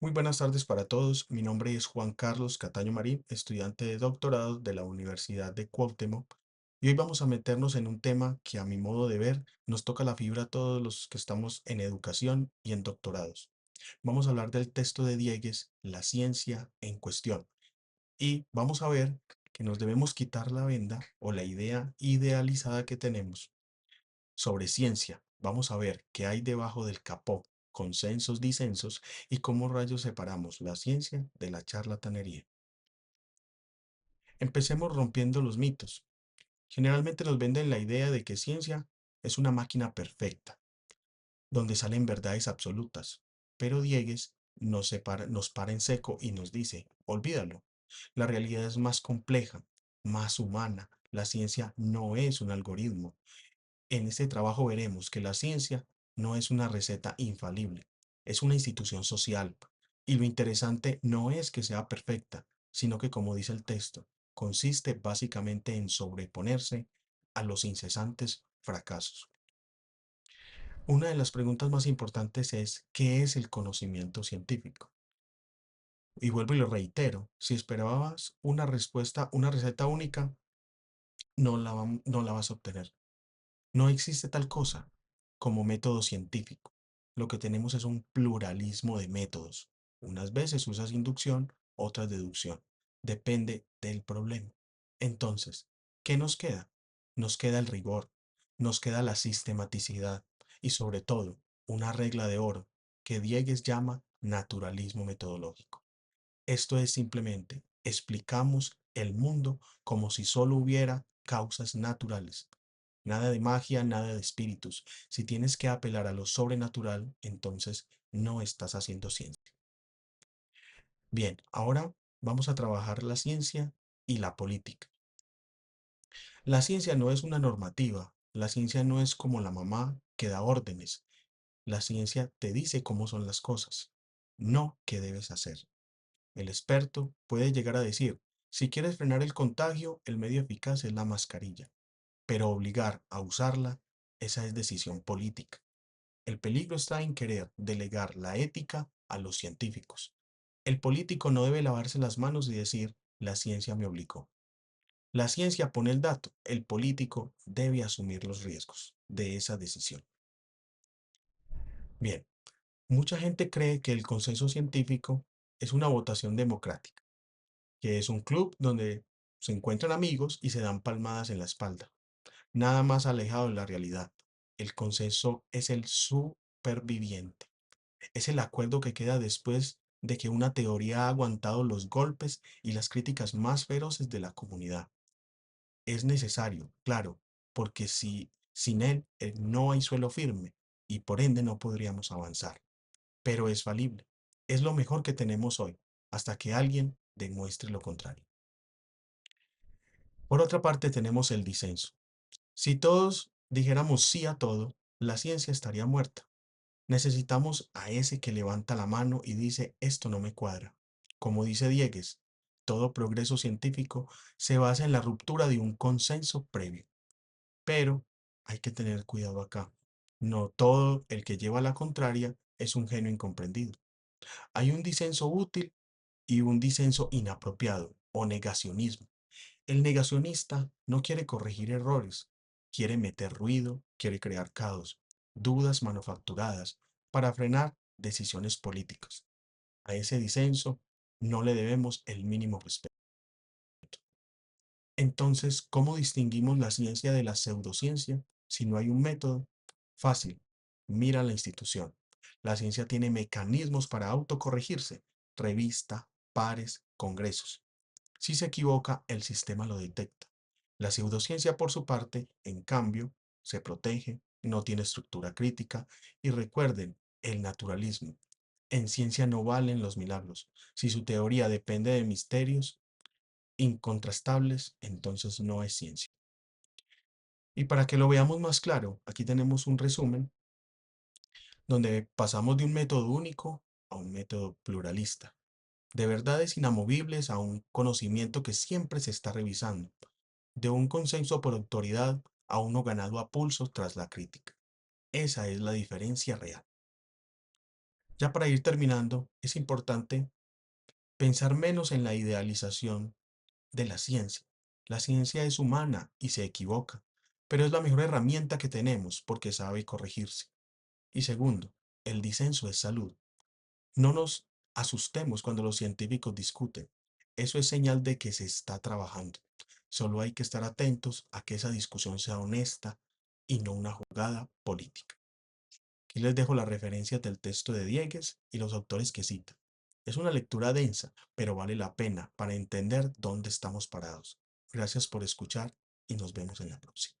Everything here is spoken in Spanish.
Muy buenas tardes para todos. Mi nombre es Juan Carlos Cataño Marín, estudiante de doctorado de la Universidad de Cuauhtémoc, y hoy vamos a meternos en un tema que a mi modo de ver nos toca la fibra a todos los que estamos en educación y en doctorados. Vamos a hablar del texto de Diegues, La ciencia en cuestión, y vamos a ver que nos debemos quitar la venda o la idea idealizada que tenemos sobre ciencia. Vamos a ver qué hay debajo del capó, consensos, disensos y cómo rayos separamos la ciencia de la charlatanería. Empecemos rompiendo los mitos. Generalmente nos venden la idea de que ciencia es una máquina perfecta, donde salen verdades absolutas. Pero Diegues nos para en seco y nos dice, olvídalo, la realidad es más compleja, más humana. La ciencia no es un algoritmo. En este trabajo veremos que la ciencia no es una receta infalible, es una institución social. Y lo interesante no es que sea perfecta, sino que, como dice el texto, consiste básicamente en sobreponerse a los incesantes fracasos. Una de las preguntas más importantes es, ¿qué es el conocimiento científico? Y vuelvo y lo reitero, si esperabas una respuesta, una receta única, no la vas a obtener. No existe tal cosa como método científico. Lo que tenemos es un pluralismo de métodos. Unas veces usas inducción, otras deducción. Depende del problema. Entonces, ¿qué nos queda? Nos queda el rigor, nos queda la sistematicidad y sobre todo una regla de oro que Diegues llama naturalismo metodológico. Esto es simplemente explicamos el mundo como si solo hubiera causas naturales. Nada de magia, nada de espíritus. Si tienes que apelar a lo sobrenatural, entonces no estás haciendo ciencia. Bien, ahora vamos a trabajar la ciencia y la política. La ciencia no es una normativa. La ciencia no es como la mamá que da órdenes. La ciencia te dice cómo son las cosas, no qué debes hacer. El experto puede llegar a decir, si quieres frenar el contagio, el medio eficaz es la mascarilla, pero obligar a usarla, esa es decisión política. El peligro está en querer delegar la ética a los científicos. El político no debe lavarse las manos y decir, la ciencia me obligó. La ciencia pone el dato, el político debe asumir los riesgos de esa decisión. Bien, mucha gente cree que el consenso científico es una votación democrática, que es un club donde se encuentran amigos y se dan palmadas en la espalda. Nada más alejado de la realidad. El consenso es el superviviente. Es el acuerdo que queda después de que una teoría ha aguantado los golpes y las críticas más feroces de la comunidad. Es necesario, claro, porque si sin él no hay suelo firme y por ende no podríamos avanzar. Pero es falible. Es lo mejor que tenemos hoy, hasta que alguien demuestre lo contrario. Por otra parte, tenemos el disenso. Si todos dijéramos sí a todo, la ciencia estaría muerta. Necesitamos a ese que levanta la mano y dice, esto no me cuadra. Como dice Diegues, todo progreso científico se basa en la ruptura de un consenso previo. Pero hay que tener cuidado acá. No todo el que lleva la contraria es un genio incomprendido. Hay un disenso útil y un disenso inapropiado o negacionismo. El negacionista no quiere corregir errores, quiere meter ruido, quiere crear caos, dudas manufacturadas para frenar decisiones políticas. A ese disenso no le debemos el mínimo respeto. Entonces, ¿cómo distinguimos la ciencia de la pseudociencia si no hay un método? Fácil. Mira la institución. La ciencia tiene mecanismos para autocorregirse. Revista, pares, congresos. Si se equivoca, el sistema lo detecta. La pseudociencia, por su parte, en cambio, se protege, no tiene estructura crítica y recuerden, el naturalismo. En ciencia no valen los milagros. Si su teoría depende de misterios incontrastables, entonces no es ciencia. Y para que lo veamos más claro, aquí tenemos un resumen donde pasamos de un método único a un método pluralista, de verdades inamovibles a un conocimiento que siempre se está revisando, de un consenso por autoridad a uno ganado a pulso tras la crítica. Esa es la diferencia real. Ya para ir terminando, es importante pensar menos en la idealización de la ciencia. La ciencia es humana y se equivoca, pero es la mejor herramienta que tenemos porque sabe corregirse. Y segundo, el disenso es salud. No nos asustemos cuando los científicos discuten. Eso es señal de que se está trabajando. Solo hay que estar atentos a que esa discusión sea honesta y no una jugada política. Aquí les dejo las referencias del texto de Diegues y los autores que cita. Es una lectura densa, pero vale la pena para entender dónde estamos parados. Gracias por escuchar y nos vemos en la próxima.